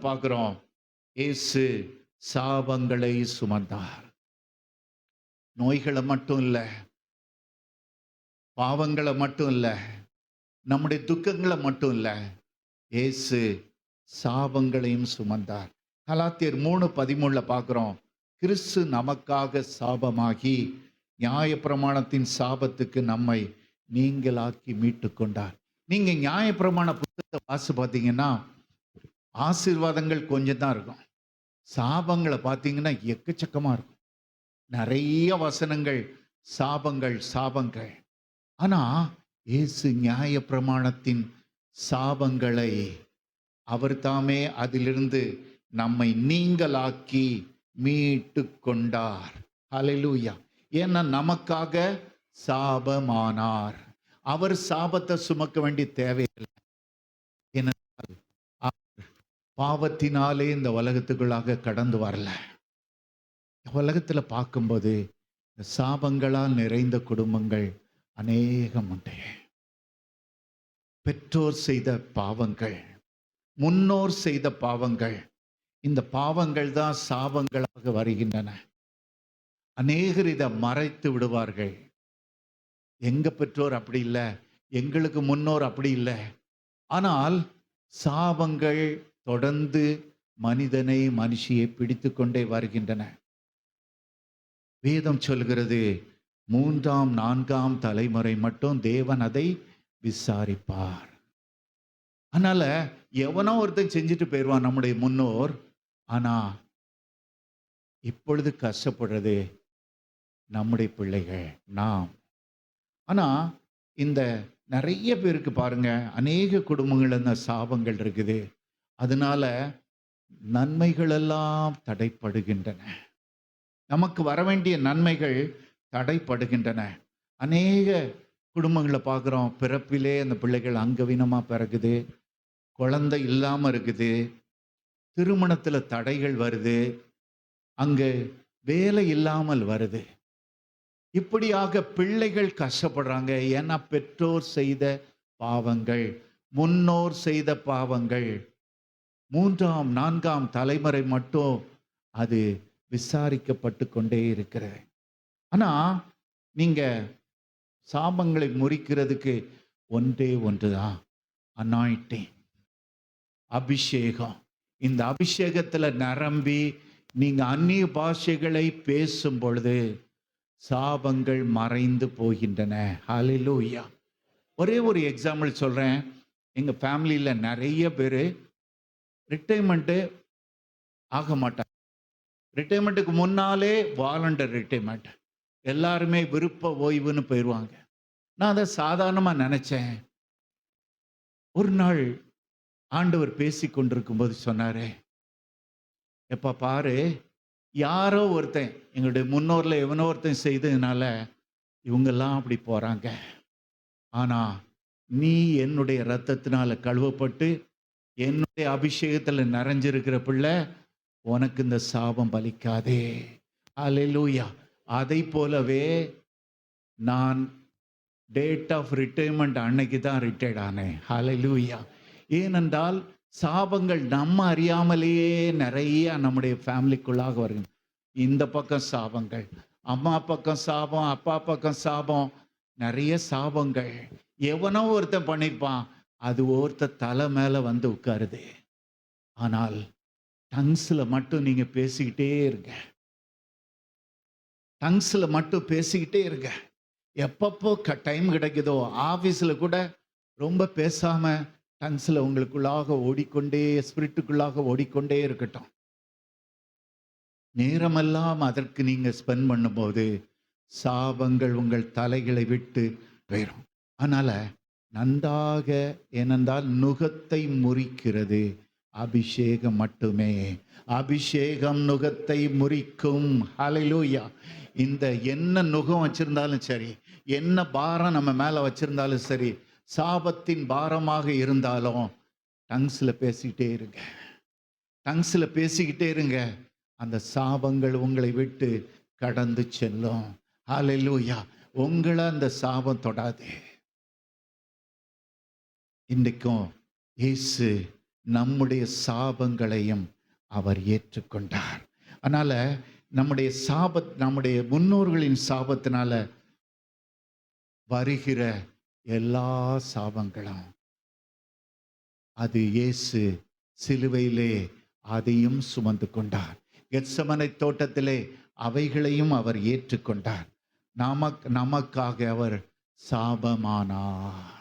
பார்க்கிறோம். இயேசு சாபங்களை சுமந்தார். நோய்களை மட்டும் இல்ல, பாவங்களை மட்டும் இல்ல, நம்முடைய துக்கங்களை மட்டும் இல்ல, இயேசு சாபங்களையும் சுமந்தார். கலாத்தியர் 3:13 பார்க்கிறோம். கிறிஸ்து நமக்காக சாபமாகி நியாயப்பிரமாணத்தின் சாபத்துக்கு நம்மை நீங்களாக்கி மீட்டு கொண்டார். நீங்க நியாயப்பிரமாண புத்தகத்தை வாசி பார்த்தீங்கன்னா ஆசீர்வாதங்கள் கொஞ்சம் தான் இருக்கும். சாபங்களை பார்த்தீங்கன்னா எக்கச்சக்கமா இருக்கும். நிறைய வசனங்கள் சாபங்கள் சாபங்கள். ஆனா இயேசு நியாயப்பிரமாணத்தின் சாபங்களை அவர் தாமே அதிலிருந்து நம்மை நீங்களாக்கி மீட்டு கொண்டார். ஹல்லேலூயா. ஏன்னா நமக்காக சாபமானார். அவர் சாபத்தை சுமக்க வேண்டிய தேவையில்லை. ஏனென்றால் அவர் பாவத்தினாலே இந்த உலகத்துக்குள்ளாக கடந்து வரல. உலகத்துல பார்க்கும்போது சாபங்களால் நிறைந்த குடும்பங்கள் அநேகம் உண்டு. பெற்றோர் செய்த பாவங்கள், முன்னோர் செய்த பாவங்கள், இந்த பாவங்கள் தான் சாபங்களாக வருகின்றன. அநேகர் இதை மறைத்து விடுவார்கள். எங்க பெற்றோர் அப்படி இல்லை, எங்களுக்கு முன்னோர் அப்படி இல்லை. ஆனால் சாபங்கள் தொடர்ந்து மனிதனை மனுஷியை பிடித்து கொண்டே வருகின்றன. வேதம் சொல்கிறது 3ஆம் 4ஆம் தலைமுறை மட்டும் தேவன் அதை விசாரிப்பார். அதனால எவனோ ஒருத்தன் செஞ்சுட்டு போயிடுவான் நம்முடைய முன்னோர். ஆனா இப்பொழுது கஷ்டப்படுறது நம்முடைய பிள்ளைகள், நாம். ஆனா இந்த நிறைய பேருக்கு பாருங்க, அநேக குடும்பங்கள் அந்த சாபங்கள் இருக்குது. அதனால நன்மைகள் எல்லாம் தடைப்படுகின்றன. நமக்கு வர வேண்டிய நன்மைகள் தடைப்படுகின்றன. அநேக குடும்பங்களை பார்க்குறோம், பிறப்பிலே அந்த பிள்ளைகள் அங்கவீனமாக பிறகுது, குழந்தை இல்லாமல் இருக்குது, திருமணத்தில் தடைகள் வருது, அங்கே வேலை இல்லாமல் வருது. இப்படியாக பிள்ளைகள் கஷ்டப்படுறாங்க. ஏன்னா பெற்றோர் செய்த பாவங்கள், முன்னோர் செய்த பாவங்கள். 3ஆம் 4ஆம் தலைமுறை மட்டும் அது விசாரிக்கப்பட்டு கொண்டே இருக்கிறது. ஆனா நீங்க சாபங்களை முறிக்கிறதுக்கு ஒன்றே ஒன்றுதான், அனாயிண்டிங், அபிஷேகம். இந்த அபிஷேகத்துல நிரம்பி நீங்க அந்நிய பாஷைகளை பேசும் பொழுது சாபங்கள் மறைந்து போகின்றன. ஹல்லேலூயா. ஒரே ஒரு எக்ஸாம்பிள் சொல்றேன். எங்க ஃபேமிலியில நிறைய பேர் ரிட்டைர்மெண்ட்டு ஆக மாட்டாங்க. ரிட்டைர்மெண்ட்டுக்கு முன்னாலே வாலண்டர் ரிட்டைர்மெண்ட், எல்லாருமே விருப்ப ஓய்வுன்னு போயிடுவாங்க. நான் அதை சாதாரணமாக நினைச்சேன். ஒரு நாள் ஆண்டவர் பேசி கொண்டிருக்கும் போது சொன்னாரு, எப்ப பாரு, யாரோ ஒருத்தன் எங்களுடைய முன்னோர்ல எவனோ ஒருத்தன் செய்ததுனால இவங்கெல்லாம் அப்படி போறாங்க. ஆனா நீ என்னுடைய ரத்தத்தினால கழுவப்பட்டு என்னுடைய அபிஷேகத்துல நிறைஞ்சிருக்கிற பிள்ளை, உனக்கு இந்த சாபம் பலிக்காதே. அல்லேலூயா. அதை போலவே நான் டேட் ஆஃப் ரிட்டைர்மெண்ட் அன்னைக்கு தான் ரிட்டையர்ட் ஆனேன். அல்லேலூயா. ஏனென்றால் சாபங்கள் நம்ம அறியாமலேயே நிறைய நம்முடைய ஃபேமிலிக்குள்ளாக வருது. இந்த பக்கம் சாபங்கள், அம்மா பக்கம் சாபம், அப்பா பக்கம் சாபம், நிறைய சாபங்கள் எவனோ ஒருத்தன் பண்ணியிருப்பான். அது ஒருத்த தலை மேல வந்து உட்காருது. ஆனால் டங்ஸ்ல மட்டும் நீங்க பேசிக்கிட்டே இருங்க. டங்ஸ்ல மட்டும் பேசிக்கிட்டே இருங்க. எப்பப்போ டைம் கிடைக்குதோ, ஆபீஸ்ல கூட ரொம்ப பேசாம டங்ஸ்ல உங்களுக்குள்ளாக ஓடிக்கொண்டே, ஸ்பிரிட்டுக்குள்ளாக ஓடிக்கொண்டே இருக்கட்டும். நேரமெல்லாம் அதற்கு நீங்க ஸ்பெண்ட் பண்ணும்போது சாபங்கள் உங்கள் தலைகளை விட்டு போயிடும். அதனால நன்றாக, ஏனென்றால் நுகத்தை முறிக்கிறது அபிஷேகம் மட்டுமே. அபிஷேகம் நுகத்தை முறிக்கும். ஹல்லேலூயா. இந்த என்ன நுகம் வச்சிருந்தாலும் சரி, என்ன பாரம் நம்ம மேல வச்சிருந்தாலும் சரி, சாபத்தின் பாரமாக இருந்தாலும் டங்ஸ்ல பேசிக்கிட்டே இருங்க. டங்ஸ்ல பேசிக்கிட்டே இருங்க. அந்த சாபங்கள் உங்களை விட்டு கடந்து செல்லும். ஹல்லேலூயா. உங்களை அந்த சாபம் தொடாது. இன்றைக்கும் இயேசு நம்முடைய சாபங்களையும் அவர் ஏற்றுக்கொண்டார். அதனால நம்முடைய முன்னோர்களின் சாபத்தினால வருகிற எல்லா சாபங்களும் அது இயேசு சிலுவையிலே அதையும் சுமந்து கொண்டார். கெத்செமனை தோட்டத்திலே அவைகளையும் அவர் ஏற்றுக்கொண்டார். நமக்காக அவர் சாபமானார்.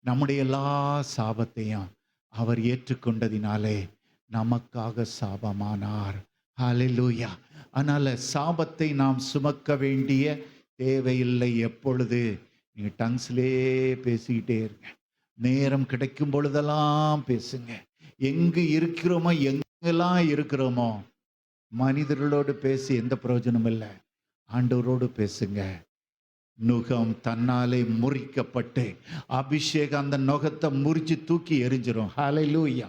நம்முடைய எல்லா சாபத்தையும் அவர் ஏற்றுக்கொண்டதினாலே நமக்காக சாபமானார். ஹல்லேலூயா. அதனால சாபத்தை நாம் சுமக்க வேண்டிய தேவையில்லை. எப்பொழுது நீங்க டங்ஸ்லே பேசிக்கிட்டே இருங்க. நேரம் கிடைக்கும் பொழுதெல்லாம் பேசுங்க. எங்கு இருக்கிறோமோ, எங்கெல்லாம் இருக்கிறோமோ, மனிதர்களோடு பேசி எந்த பிரயோஜனம் இல்லை. ஆண்டவரோடு பேசுங்க. நுகம் தன்னாலே முறிக்கப்பட்டு அபிஷேகம் அந்த நுகத்தை முறிச்சு தூக்கி எரிஞ்சிரும். ஹல்லேலூயா.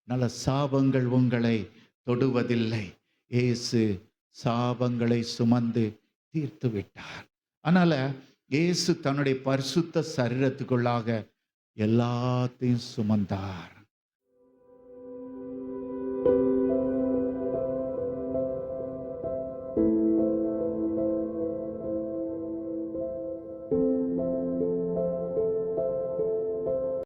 நல்ல சாபங்கள் உங்களை தொடுவதில்லை. இயேசு சாபங்களை சுமந்து தீர்த்து விட்டார். அதனால இயேசு தன்னுடைய பரிசுத்த சரீரத்துக்குள்ளாக எல்லாத்தையும் சுமந்தார்.